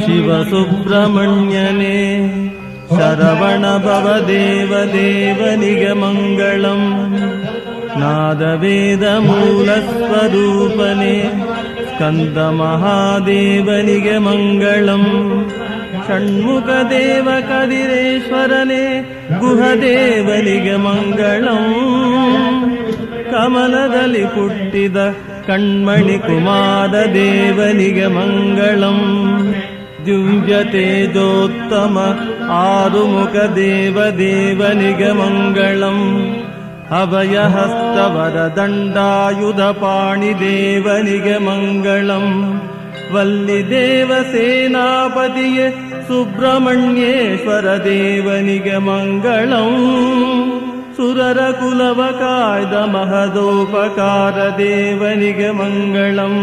ಶಿವಸುಬ್ರಹ್ಮಣ್ಯನೇ ಶರವಣ ಭವದೇವದೇವನಿಗೆ ಮಂಗಳಂ. ನಾದವೇದ ಮೂಲಸ್ವರೂಪನೇ ಸ್ಕಂದ ಮಹಾದೇವನಿಗೆ ಮಂಗಳಂ. ಷಣ್ಮುಖ ದೇವ ಕದಿರೇಶ್ವರನೇ ಗುಹದೇವನಿಗೆ ಮಂಗಳಂ. ಕಮಲದಲ್ಲಿ ಹುಟ್ಟಿದ ಕಣ್ಮಣಿ ಕುಮಾರ ದೇವನಿಗೆ ಮಂಗಳಂ. ದಿವ್ಯ ತೇಜೋತ್ತಮ ಆರುಮುಖ ದೇವದೇವನಿಗೆ ಮಂಗಳಂ. ಅಭಯಹಸ್ತವರ ದಂಡಾಯುಧ ಪಾಣಿ ದೇವನಿಗೆ ಮಂಗಳಂ. ವಲ್ಲಿ ದೇವ ಸೇನಾಪತಿಯೇ ಸುಬ್ರಹ್ಮಣ್ಯೇಶ್ವರ ದೇವನಿಗೆ ಮಂಗಳಂ. ಸುರರ ಕುಲವ ಕಾಯ್ದ ಮಹದೋಪಕಾರ ದೇವನಿಗೆ ಮಂಗಳಂ.